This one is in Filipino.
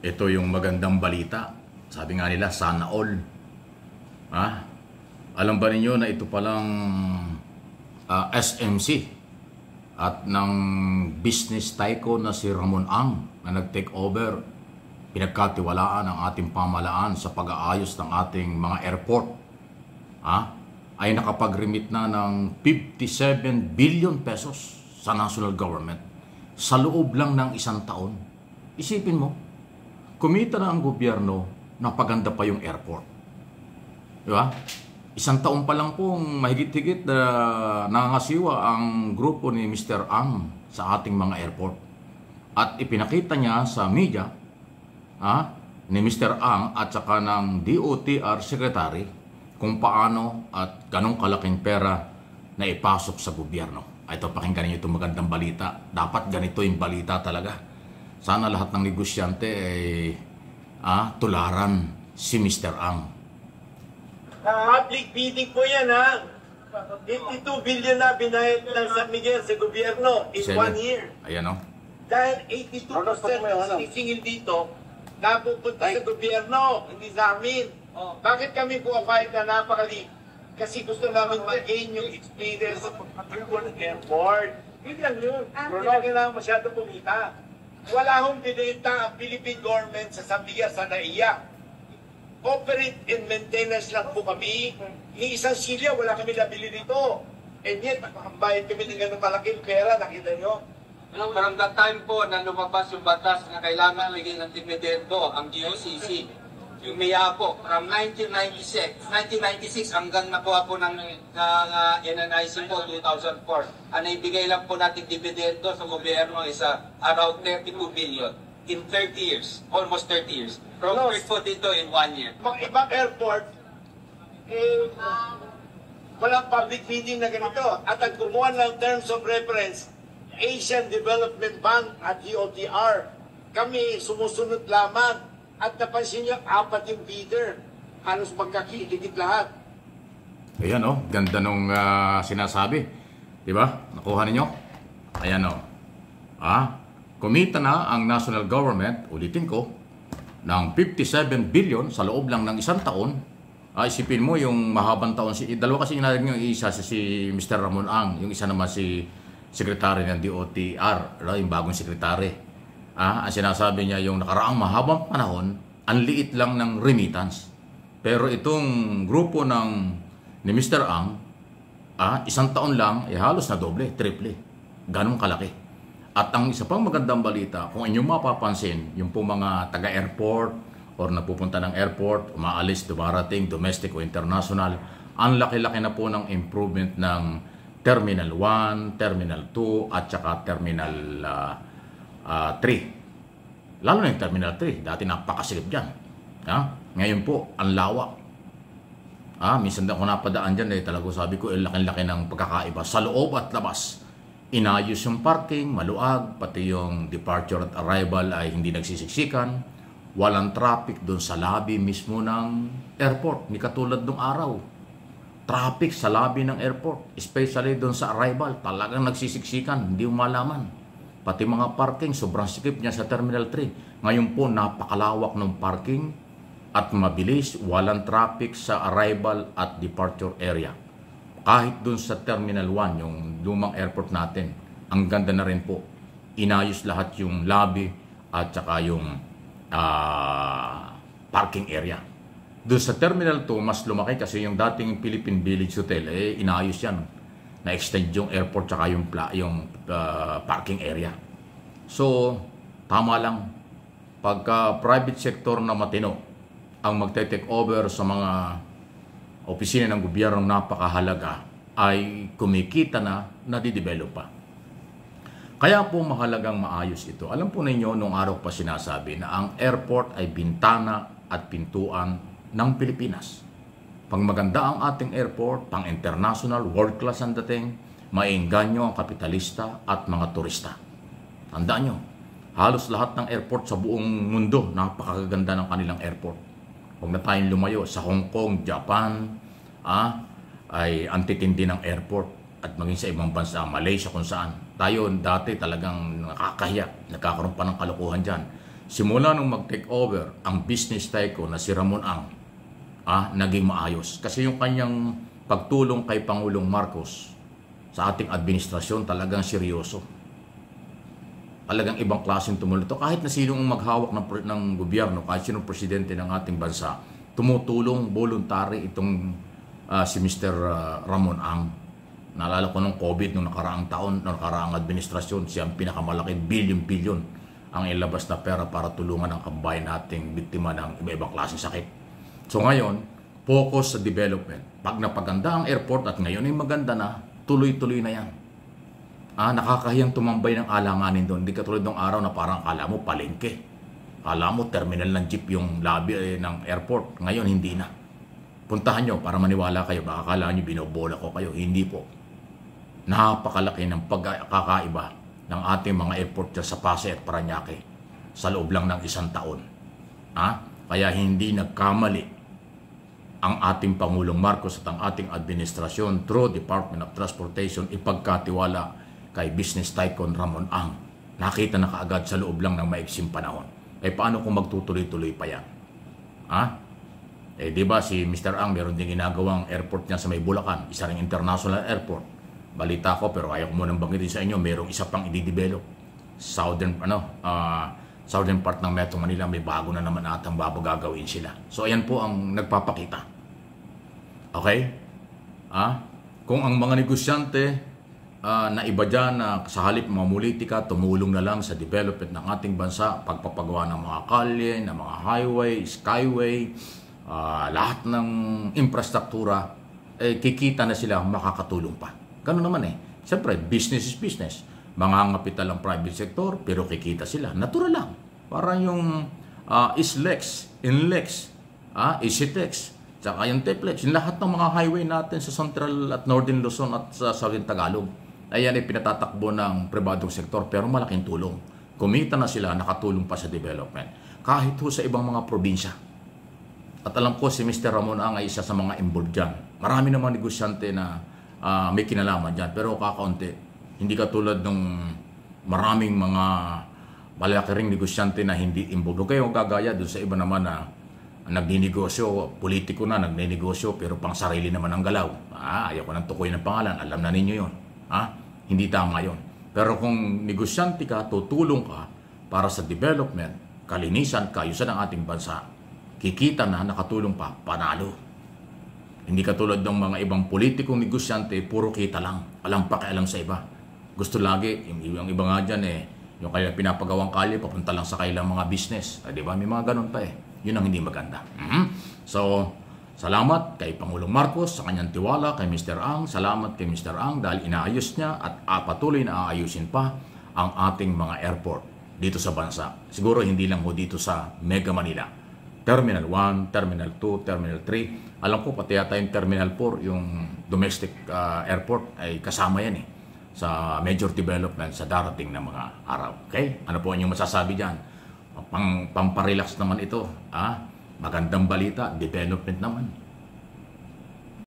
Ito yung magandang balita. Sabi nga nila, sana all. Ha? Alam ba ninyo na ito palang SMC at ng business tycoon na si Ramon Ang na nag-take over, pinagkatiwalaan ang ating pamahalaan sa pag-aayos ng ating mga airport, ay nakapag-remit na ng 57 billion pesos sa national government sa loob lang ng isang taon. Isipin mo, kumita na ang gobyerno na paganda pa yung airport. Di ba? Isang taon pa lang pong mahigit-higit na nangangasiwa ang grupo ni Mr. Ang sa ating mga airport. At ipinakita niya sa media ni Mr. Ang at saka ng DOTR Secretary kung paano at ganong kalaking pera na ipasok sa gobyerno. Ito, pakinggan niyo itong magandang balita. Dapat ganito yung balita talaga. Sana lahat ng negosyante ay tularan si Mr. Ang. Public bidding po yan, ha? 82 billion na binayad ng San Miguel sa gobyerno in 1 year. Ayan, o. Dahil 82% ng sinisingil dito, napupunta sa gobyerno, hindi sa amin. Bakit kami puwapayag na napakali? Kasi gusto namin mag-gain yung experience sa pagpapagod ng airport. Yun lang yun. Hindi na kailangan masyado kumita. Wala hong binenta ang Philippine government sa San Miguel sa NAIA. Operate and maintenance lang po kami. Yung isang silya, wala kami nabili dito. And yet, nakakambayad kami ng ganun malaking pera, nakita nyo? From that time po na lumabas yung batas na kailangan maging ng dividendo ang GOCC, yung MIA po, from 1996 hanggang nakuha po ng NNIC po 2004, ang naibigay lang po natin dividendo sa gobyerno is around 32 billion in 30 years, almost 30 years. Profit po dito in 1 year. Mga ibang airport, walang public bidding na ganito. At ang gumawa ng terms of reference, Asian Development Bank at DOTR. Kami sumusunod lamang. At napansin niyo, 4 yung bidder. Halos magkakidikit lahat. Ayan, o. Ganda nung sinasabi. Diba? Nakuha ninyo? Ayan, o. Kumita na ang national government, ulitin ko, ng 57 billion sa loob lang ng isang taon. Isipin mo yung mahabang taon. Dalawa kasi inarig nyo, isa si Mr. Ramon Ang, yung isa naman si Secretary ng DOTR, yung bagong Secretary. Ang sinasabi niya yung nakaraang mahabang panahon, ang liit lang ng remittance. Pero itong grupo ni Mr. Ang, isang taon lang, halos na doble, triple. Ganong kalaki. At ang isa pang magandang balita, kung inyong mapapansin, yung po mga taga-airport or napupunta ng airport, umaalis, dumarating, domestic o international, ang laki-laki na po ng improvement ng Terminal 1, Terminal 2, at saka Terminal 3. Lalo na yung Terminal 3. Dati napakasilip dyan. Ngayon po, ang lawak. Minsan na ako napadaan dyan, talaga sabi ko, laki-laki ng pagkakaiba. Sa loob at labas, inayos yung parking, maluag, pati yung departure at arrival ay hindi nagsisiksikan. Walang traffic doon sa lobby mismo ng airport. Hindi katulad nung araw. Traffic sa lobby ng airport, especially doon sa arrival, talagang nagsisiksikan, hindi mo malaman. Pati mga parking, sobrang sikip niya sa Terminal 3. Ngayon po, napakalawak ng parking at mabilis, walang traffic sa arrival at departure area. Kahit dun sa Terminal 1, yung lumang airport natin, ang ganda na rin po. Inayos lahat yung lobby at saka yung parking area. Doon sa Terminal 2, mas lumaki kasi yung dating Philippine Village Hotel, inayos yan. Na-extend yung airport tsaka yung parking area. So, tama lang. Pagka private sector na matino ang magte-take over sa mga opisina ng gobyernong napakahalaga, ay kumikita na, nadidevelop pa. Kaya po mahalagang maayos ito. Alam po ninyo, nung araw pa sinasabi na ang airport ay bintana at pintuan ng Pilipinas. Pag maganda ang ating airport, pang international, world class ang dating, maingganyo ang kapitalista at mga turista. Tandaan nyo, halos lahat ng airport sa buong mundo, napakaganda ng kanilang airport. Huwag na tayong lumayo sa Hong Kong, Japan, ay antitindi ng airport. At maging sa ibang bansa, Malaysia kung saan. Tayo dati talagang nakakahiya, nagkakaroon pa ng kalokohan dyan. simula nung mag-take over ang business tycoon na si Ramon Ang, naging maayos. Kasi yung kanyang pagtulong kay Pangulong Marcos sa ating administrasyon talagang seryoso. Talagang ibang klaseng tumulong ito. Kahit na sino ang maghawak ng gobyerno, kahit sinong presidente ng ating bansa, tumutulong voluntary itong si Mr. Ramon Ang. Naalala ko nung COVID, nung nakaraang taon, nung nakaraang administrasyon, siya ang pinakamalaking bilyon-bilyon ang ilabas na pera para tulungan ang kabayan nating biktima ng iba-ibang klaseng sakit. So ngayon, focus sa development. Pag napaganda ang airport at ngayon ay maganda na, tuloy-tuloy na yan. Nakakahiyang tumambay ng alanganin doon. Hindi katulad ng araw na parang akala mo palengke. Akala mo terminal ng jeep yung lobby ng airport. Ngayon hindi na. Puntahan nyo para maniwala kayo. Baka akala nyo binobola ko kayo. Hindi po. Napakalaki ng pagkakaiba ng ating mga airport sa Pasay at Parañaque sa loob lang ng isang taon. Kaya hindi nagkamali ang ating Pangulong Marcos at ang ating administrasyon through Department of Transportation ipagkatiwala kay business tycoon Ramon Ang. Nakita na kaagad sa loob lang ng maiksing panahon. Paano kung magtutuloy-tuloy pa yan? Di ba si Mr. Ang meron din ginagawang airport niya sa may Bulacan, isa ring international airport. Balita ko pero ayaw ko munang banggitin sa inyo, merong isa pang i-develop. Southern part ng Metro Manila, may bago na naman atang gagawin sila. So ayan po ang nagpapakita. Okay? Kung ang mga negosyante na iba dyan na sa halip mga politika, tumulong na lang sa development ng ating bansa, pagpapagawa ng mga kalye, ng mga highway, skyway, lahat ng infrastruktura, kikita na sila makakatulong pa. Ganun naman Siyempre, business is business. Mangangapit ang private sector, pero kikita sila. Natural lang. Parang yung ISLEX, INLEX, EasyTex, tsaka yung TEPLEX, yung lahat ng mga highway natin sa Central at Northern Luzon at sa Southern Tagalog, ayan ay pinatatakbo ng pribadong sektor, pero malaking tulong. Kumita na sila, nakatulong pa sa development. Kahit sa ibang mga probinsya. At alam ko si Mr. Ramon Ang ay isa sa mga involved dyan. Marami namang negosyante na may kinalaman dyan, pero kakaunti. Hindi katulad ng maraming mga malaki ring negosyante na hindi involved. Huwag kayong gagaya doon sa iba naman na nagninegosyo, politiko na nagninegosyo, pero pang sarili naman ang galaw. Ayaw ko nang tukoy ng pangalan, alam na ninyo yun. Hindi tama yun. Pero kung negosyante ka, tutulong ka para sa development, kalinisan, kaayusan ng ating bansa, kikita na nakatulong pa, panalo. Hindi katulad ng mga ibang politikong negosyante, puro kita lang. Alam pakialam sa iba. Gusto lagi, yung iba nga dyan yung kaya pinapagawang kalye, papunta lang sa kailang mga business. Di ba? May mga ganun pa Yun ang hindi maganda. So, salamat kay Pangulong Marcos sa kanyang tiwala kay Mr. Ang. Salamat kay Mr. Ang dahil inaayos niya at patuloy na aayusin pa ang ating mga airport dito sa bansa. Siguro hindi lang dito sa Mega Manila. Terminal 1, Terminal 2, Terminal 3. Alam ko pati yata yung Terminal 4, yung domestic airport ay kasama yan sa major development sa darating na mga araw. Okay? Ano po inyong masasabi dyan? Pamparelax naman ito. Magandang balita, development naman.